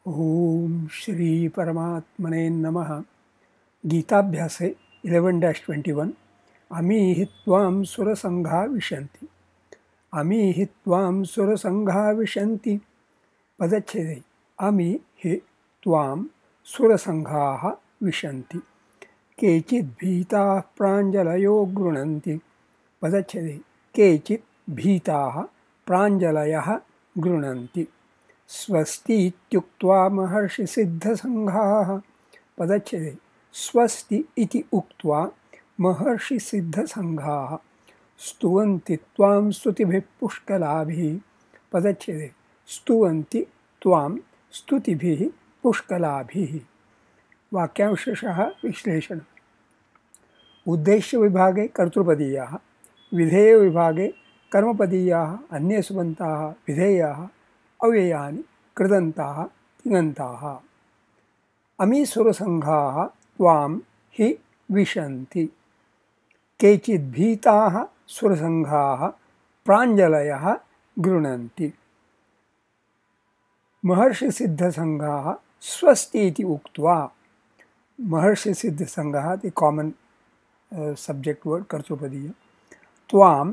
ओम श्री परमात्मने नमः। गीताभ्यासे 11-21 अमीहि त्वां सुरसंघा विशन्ति। अमीहि त्वां सुरसंघा विशन्ति। पदच्छेदे अमीहि त्वां सुरसंघाः विशन्ति। केचित् भीताः प्राञ्जलयो गृह्णन्ति। पदच्छेदे केचित् भीताः प्राञ्जलयः गृह्णन्ति। स्वस्ति इत्युक्त्वा महर्षिसिद्धसङ्घाः। पदच्छेदे स्वस्ति इति उक्त्वा महर्षिसिद्धसङ्घाः स्तुवन्ति त्वां स्तुतिभिः पुष्कलाभिः। पदच्छेदे स्तुवन्ति त्वां स्तुतिभिः पुष्कलाभिः। वाक्यांशशः विश्लेषणम्। उद्देश्य विभागे कर्तृपदीयाः, विधेय विभागे कर्मपदीयाः अन्ये सुबन्ताः विधेयाः अव्ययानि कृदन्ताः तिङन्ताः। अमी सुरसंघाः त्वां हि विशन्ति। केचित् भीताः सुरसंघाः प्राञ्जलयः गृह्णन्ति। महर्षिसिद्धसंघाः स्वस्ति इति उक्त्वा, महर्षिसिद्धसंघाः द कॉमन सब्जेक्ट वर्ड कर्तृपदीय, त्वां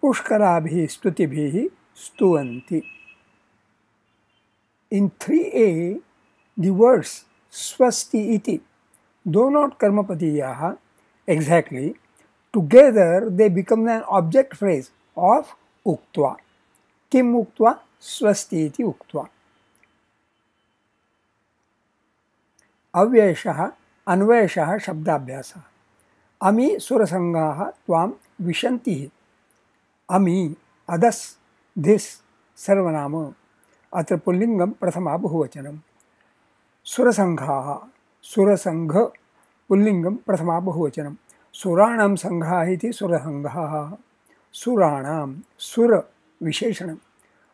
पुष्कराभिः स्तुतिभिः स्तुवन्ति. In 3a, the words swasti iti, though not karmapadiyaha exactly, together they become an object phrase of uktva. Kim uktva? Swasti iti uktva. अव्ययशः अन्वयशः शब्दाभ्यासः. अमी सुरसंगाः त्वां विशन्ति. अमी अदस धिस सर्वनाम. अत्र पुल्लिंगम प्रथमा बहुवचनम. सुरसंघाः सुरसंघ पुल्लिंगम प्रथमा बहुवचनम. सुराणां संघाः इति सुरसंघाः. सुराणां सुर विशेषणम.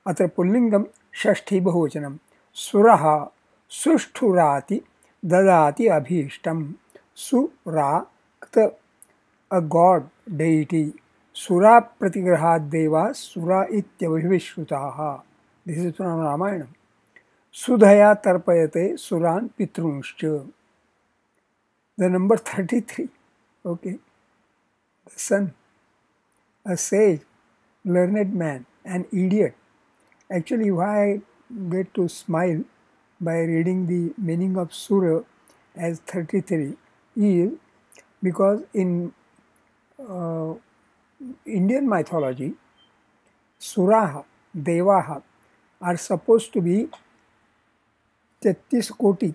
अत्र पुल्लिंगम षष्ठी बहुवचनम. सुरः सुष्ठुराति ददाति अभीष्टम. सुराक्त अ गॉड डेइटी. सुरा प्रतिग्रहात् देवा सुरा इत्यभिविश्रुताः. This is from Ramayana. Sudhaya tarpayate suran pitrunshcha. The number 33. Okay. The son, a sage, learned man, an idiot. Actually, why I get to smile by reading the meaning of Sura as 33 is because in Indian mythology, Suraha, Devaha are supposed to be 33 koti,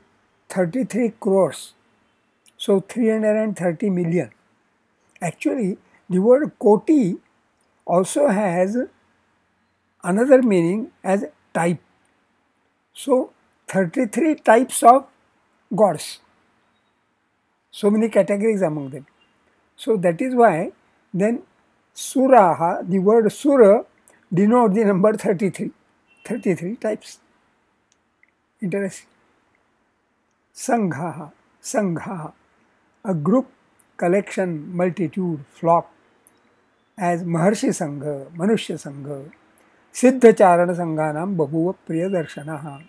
33 crores, so 330 million. Actually, the word koti also has another meaning as type. So, 33 types of gods, so many categories among them. So, that is why then Suraha, the word Sura denotes the number 33. 33 types. Interesting. Sanghaha, Sanghaha, a group, collection, multitude, flock, as Maharshi Sangha, Manushya Sangha, Siddhacharana Sanghanam Babuva Priyadarshanaha,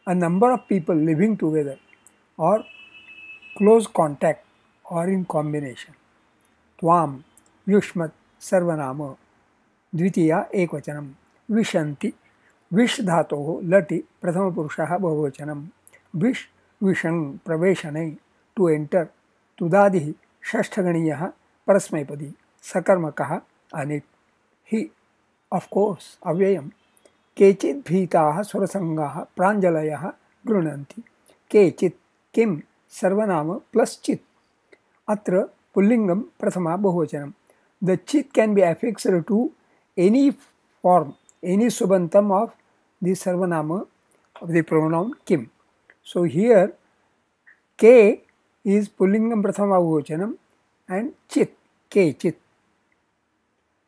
a number of people living together or close contact or in combination. Tvam, Yushmat, Sarvanama, Dvitiya, Ekvachanam, Vishanti, विष धातोः लटि प्रथम पुरुषः बहुवचनम. विष विषं प्रवेशने to enter. तुदादिः षष्ठगणीयः परस्मैपदी सकर्मकः अनिट्. हि of course अव्ययम्. केचित् भीताः सुरसंगाः प्राञ्जलयः गृह्णन्ति. केचित् किं सर्वनाम प्लस चित्. अत्र पुल्लिंगम प्रथमा बहुवचनम. द चित् can be affixed to any form, any subantam of the sarvanama of the pronoun kim. So here K is pullingam prathama bahuvachanam and chit, K chit.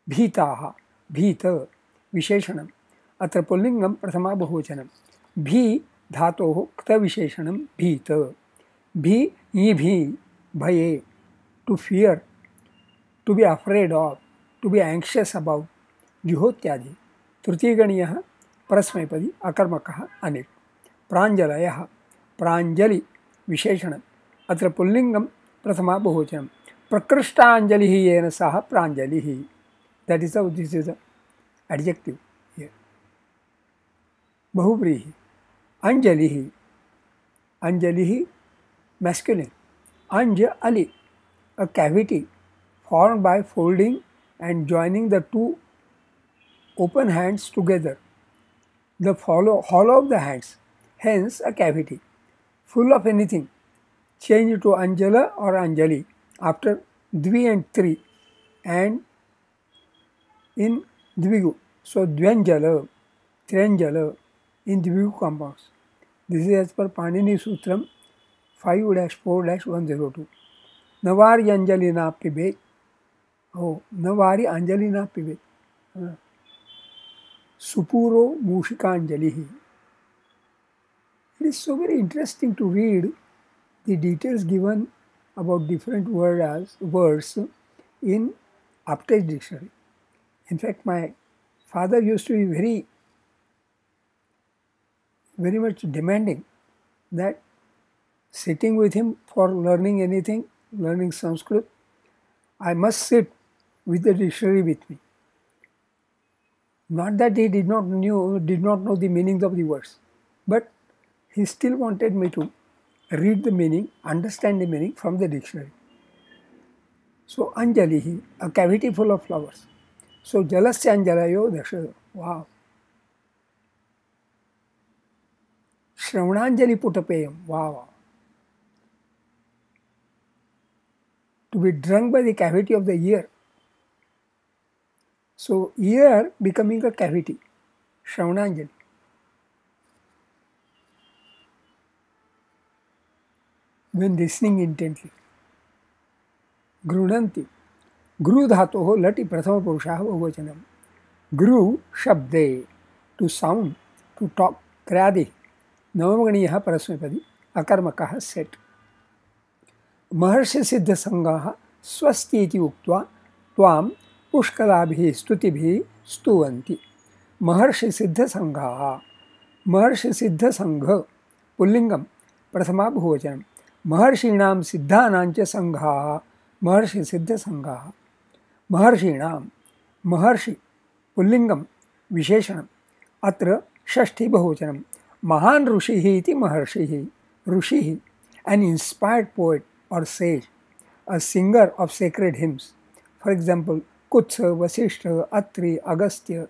Bhitaha, bhita visheshanam. Atra pullingam prathama bahuvachanam. Bhi dhatoh kta visheshanam bhita. Bhi, bhi, bhaye, to fear, to be afraid of, to be anxious about. जुहोत्यादि. तृतीयगणीयः परस्मैपदी अकर्मकः अनिट्. प्राञ्जलयः प्राञ्जलि विशेषणम् अत्र पुल्लिङ्गं प्रथमा बहुवचनं प्रकृष्टाञ्जलिः येन सह प्राञ्जलिः that is how this is the adjective here. बहुव्रीहि अंजलिः अंजलिः masculine anj ali a cavity formed by folding and joining the two open hands together, the hollow of the hands, hence a cavity full of anything. Change to anjala or anjali after dvi and tri and in dvigu. So dvyanjala, trianjala in dvigu compounds. This is as per Panini Sutram 5-4-102. Navari anjali na pibet. Oh, Navari anjali na pibet. Supuro Mushikanjalihi. It is so very interesting to read the details given about different words in Apte's dictionary. In fact, my father used to be very much demanding that sitting with him for learning anything, learning Sanskrit, I must sit with the dictionary with me. Not that he did not know the meanings of the words, but he still wanted me to read the meaning, understand the meaning from the dictionary. So Anjalihi, a cavity full of flowers. So Jalasya Anjalayo Dasha. Wow. Shravananjali Putapeyam. Wow. To be drunk by the cavity of the ear. So ear becoming a cavity. Shravananjali. When listening intently. Grunanti. Gru dhatoho lati prathama purushaha bahuvachanam. Gru shabde. To sound, to talk. Kradi. Navamaganiyaha parasmapadi. Akarmakaha set. Maharshi siddha sangaha swasti iti uktva tvam pushkalabhi stutibhi stuvanti. Maharshi siddha sangaha. Maharshi siddha sangha. Pullingam. Prathama bahuvachanam. Maharshinaam siddhanancha sanghaha. Maharshi siddha sanghaha. Maharshinaam. Maharshi. Pullingam. Visheshanam. Atra shashti bahuvachanam. Mahan Rushihi iti Maharshihi. Rushihi. An inspired poet or sage. A singer of sacred hymns. For example, Kutsa, Vasishtha, Atri, Agastya.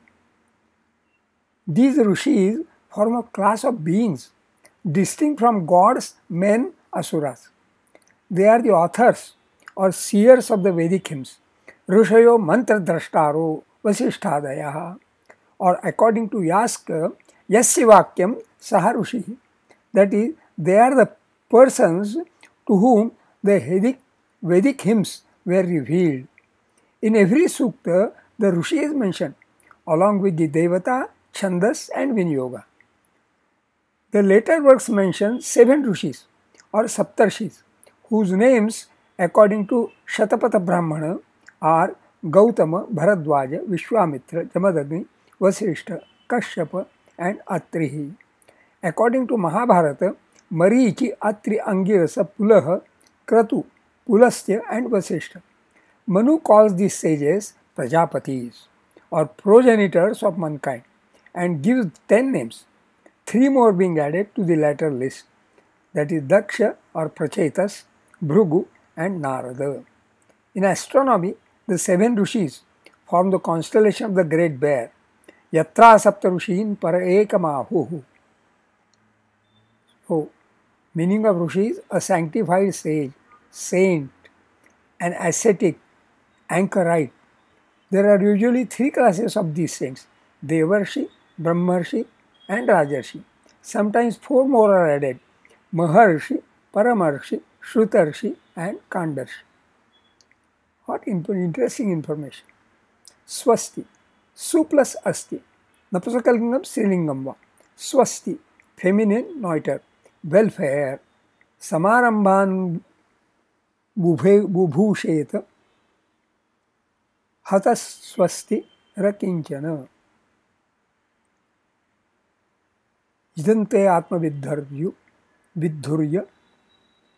These Rishis form a class of beings distinct from gods, men, asuras. They are the authors or seers of the Vedic hymns. Rishayo mantra drashtaro vasishtadayaha. Or according to Yaska, yasya vakyam saha rushihi. That is, they are the persons to whom the Vedic hymns were revealed. In every sukta, the Rushi is mentioned, along with the Devata, Chandas and Vinyoga. The later works mention 7 Rishis or Saptarshis, whose names, according to Shatapatha Brahmana, are Gautama, Bharadwaja, Vishwamitra, Jamadagni, Vasishtha, Kashyapa and Atrihi. According to Mahabharata, Marichi, Atri, Angirasa, Pulaha, Kratu, Pulastya and Vasishtha. Manu calls these sages Prajapatis or progenitors of mankind and gives 10 names, 3 more being added to the latter list, that is Daksha or Prachetas, Bhrugu and Narada. In astronomy, the 7 Rishis form the constellation of the Great Bear, Yatra Saptarushin Para Ekamahuhu. So, meaning of Rishi is a sanctified sage, saint, an ascetic, anchorite. There are usually 3 classes of these saints, Devarshi, Brahmarshi and Rajarshi. Sometimes 4 more are added, Maharshi, Paramarshi, Shrutarshi and Kandarshi. What interesting information. Swasti, Su plus Asti, Napusakalingam Strilingam va. Swasti, feminine, neuter, welfare, Samarambhan Bubhusheta, Hatas Swasti Rakinchana. इदन्ते विद्धुर्य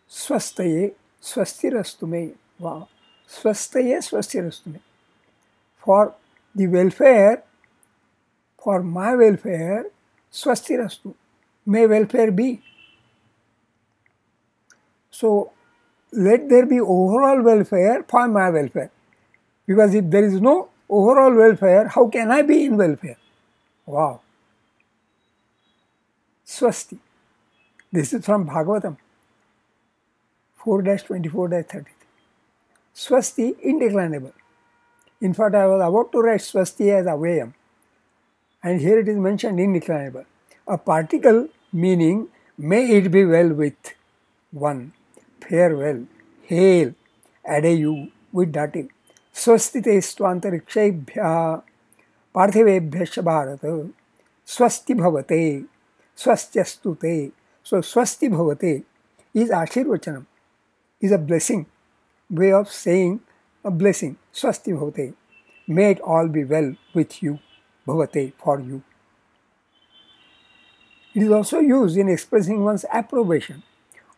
स्वस्तये स्वस्तिरस्तु may. Wow. Swasthaye swastirastu me. For the welfare, for my welfare, swastirastu. May welfare be. So let there be overall welfare for my welfare. Because if there is no overall welfare, how can I be in welfare? Wow. Swasti. This is from Bhagavatam 4-24-33. Swasti, indeclinable. In fact, I was about to write Swasti as Avayam, and here it is mentioned indeclinable. A particle meaning may it be well with one, farewell, hail, adayu with dative. Swastite stvantarikshebhya parthivebhyascha bharata swasti bhavate swastyastute. So swasti bhavate is ashirvachanam, is a blessing, way of saying a blessing. Swasti bhavate. May it all be well with you. Bhavate, for you. It is also used in expressing one's approbation,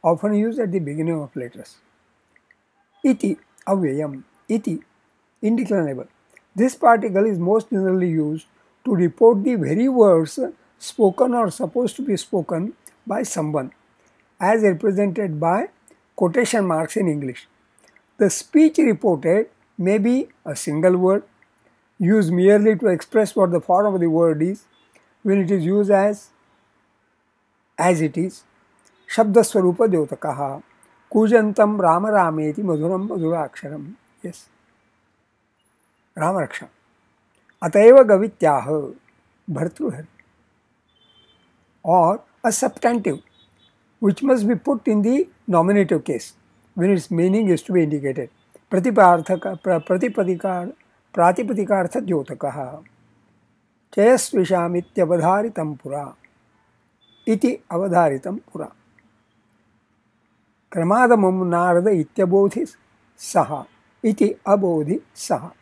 often used at the beginning of letters. Iti, avyayam. Iti, indeclinable. This particle is most generally used to report the very words spoken or supposed to be spoken by someone, as represented by quotation marks in English. The speech reported may be a single word, used merely to express what the form of the word is, when it is used as it is. Shabda Swarupa Devatakaha Kujantam Rama Rameti Madhuram Madhuraksharam. Yes. Ramaraksha. Ataiva Gavityaha Bhartruhari. Or a substantive which must be put in the nominative case when its meaning is to be indicated. Pratipadikar Dhyotakaha Chayasvishamityavadharitam pura iti avadharitam pura. Kramadamam narada ityabodhi saha iti abodhi saha.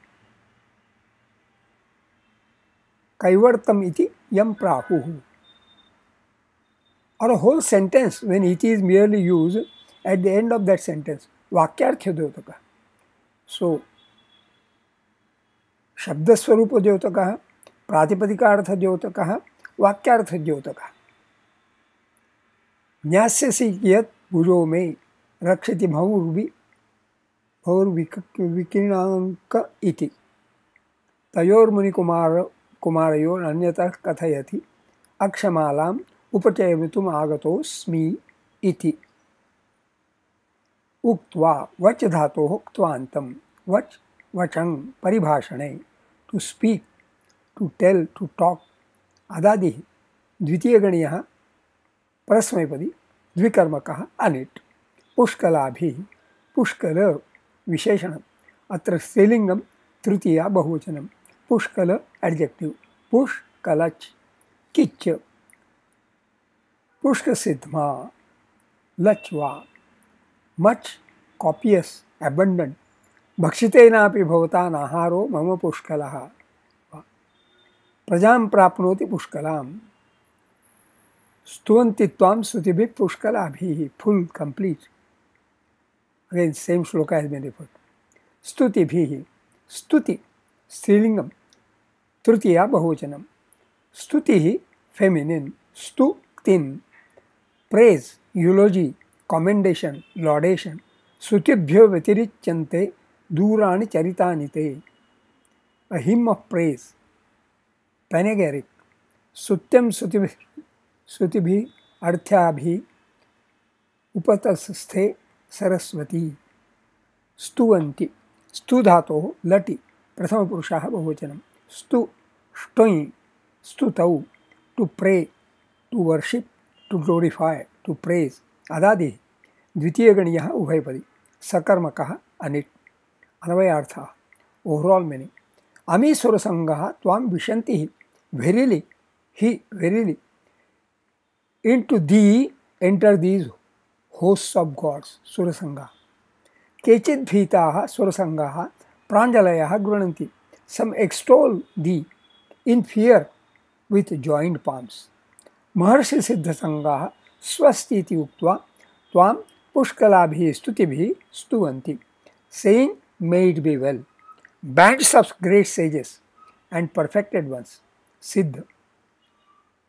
Kaivartam iti yam prahuhu. Or a whole sentence when iti is merely used at the end of that sentence. Vakyartha Dhyotaka. So, Shabda Swarupa Dhyotaka, Pratipadika Dhyotaka, Vakyartha Dhyotaka. Nyasyasi yat bhujo me rakshati bhaur iti. Tayor muni kumarayor anyata kathayati akshamalam upachayamitum agatosmi iti. Uktva vach dhatoh ktvantam vach vachang paribhashane, to speak, to tell, to talk. Adadi dvitiyaganiyaha prasmayapadi dvikarmakaha anit. Pushkalabhi pushkala visheshanam. Atra strilingam tritiya bahuvachanam. Pushkala adjective. Pushkalach kitcha. Pushkasiddhma lachva. Much, copious, abundant. Bhakshitena api bhavata naharo mama pushkalaha. Prajam prapnoti pushkalam. Stuvanti tvam sutibhi pushkalabhi. Full, complete. Again, same shloka has been referred. Stutibhi. Stuti, strilingam. Tritiya bahuvachanam. Stutihi, feminine. Stuktin, praise, eulogy, commendation, laudation. Sutibhyo vatirichyante durani charitanite. A hymn of praise. Panegyric. Sutyam sutibhi arthyabhi upatassthe saraswati. Stuvanti. Stu dhatoh lati. Prathama purushaha bahuvachanam. Stu, stoi, stutau. To pray, to worship, to glorify, to praise. Adadi dvitiyaganiyaha ubhayapadi. Sakarmakaha anit. Anavayartha. Overall meaning. Ami surasangaha tvam vishantihi. Verily, verily. Into thee enter these hosts of gods. Surasanga. Kechid bhitaha surasangaha pranjalayaha grunanti. Some extol thee in fear with joined palms. महर्षिसिद्धसङ्गाः स्वस्ति इति उक्त्वा त्वां पुष्कलाभिः स्तुतिभिः स्तुवन्ति, saying, may it be well. Bands of great sages and perfected ones, Siddha,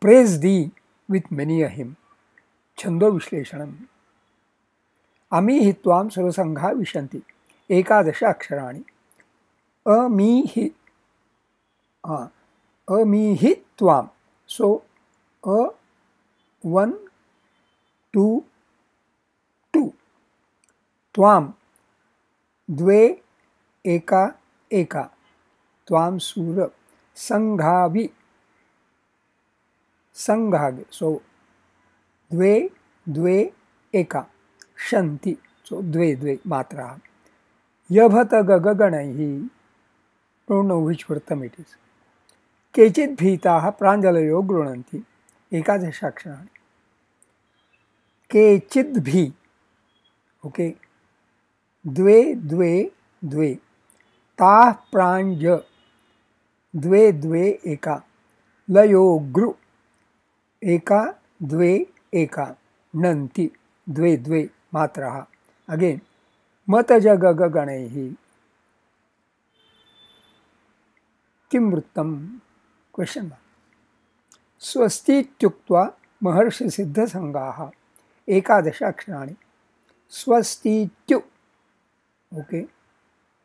praise thee with many a hymn. छंदो विश्लेषणम. अमी हि त्वां सुरसंघा विशन्ति. एकादश अक्षराणि. अमी हि त्वां. सो अ 1 2 2. त्वां द्वे एका एका. त्वां सूर संघावि संघावि. सो द्वे द्वे एका. शन्ति. सो द्वे द्वे मात्रा. यभत गगगणैः. डोंट नो व्हिच वृत्तम इट इज. केचित् भीताः प्राञ्जलयो गृह्णन्ति. एकादश अक्षराणि. केचित् भी. ओके. द्वे द्वे द्वे. ताः प्राञ्ज द्वे द्वे एका. लयो गृ एका द्वे एका. नन्ति द्वे द्वे मात्राः. अगेन मतज गगगणैः. किं वृत्तं? Question mark. स्वस्तीत्युक्त्वा महर्षिसिद्धसङ्गाः. एकादश अक्षराणि. स्वस्तीत्यु. ओके.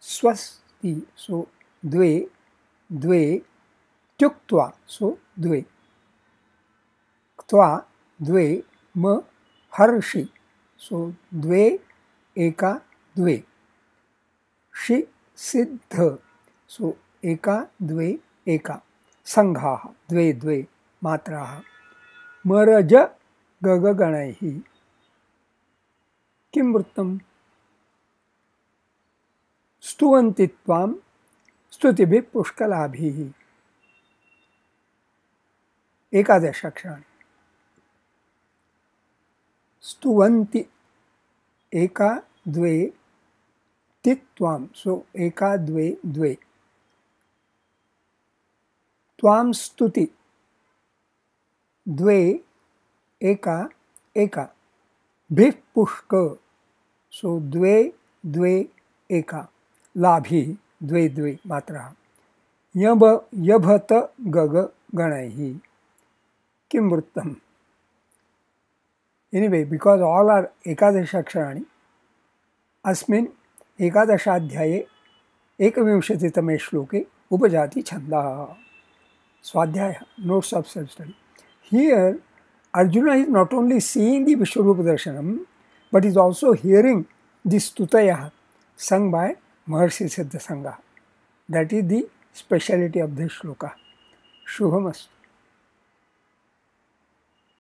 स्वस्ति. सो द्वे द्वे. त्युक्त्वा. सो द्वे. क्त्वा द्वे. म हर्षि. सो द्वे एका द्वे. शि सिद्ध. सो एका द्वे एका. संघाः द्वे द्वे मात्राः. मरज गगगणैः. किं वृत्तं? स्तुवन्ति त्वां स्तुतिभिः पुष्कलाभिः. एकादश अक्षराणि. स्तुवन्ति. एका द्वे. तित्वां. सो एका द्वे द्वे. त्वां स्तुति. द्वे एका एका. भिः पुष्क. सो द्वे द्वे एका. लाभिः द्वे द्वे मात्राः. यभत गग गणैः. किं वृत्तम्? एनिवे, बिकॉज ऑल आर एकादश अक्षराणि, अस्मिन् एकादशाध्याये एकविंशतितमे श्लोके उपजाति छन्दः. स्वाध्याय, notes of self-study. Here, Arjuna is not only seeing the Vishwarupa Darshanam, but is also hearing the Stutayah sung by Maharshi Siddha Sangha. That is the speciality of this shloka. Shubhamastu.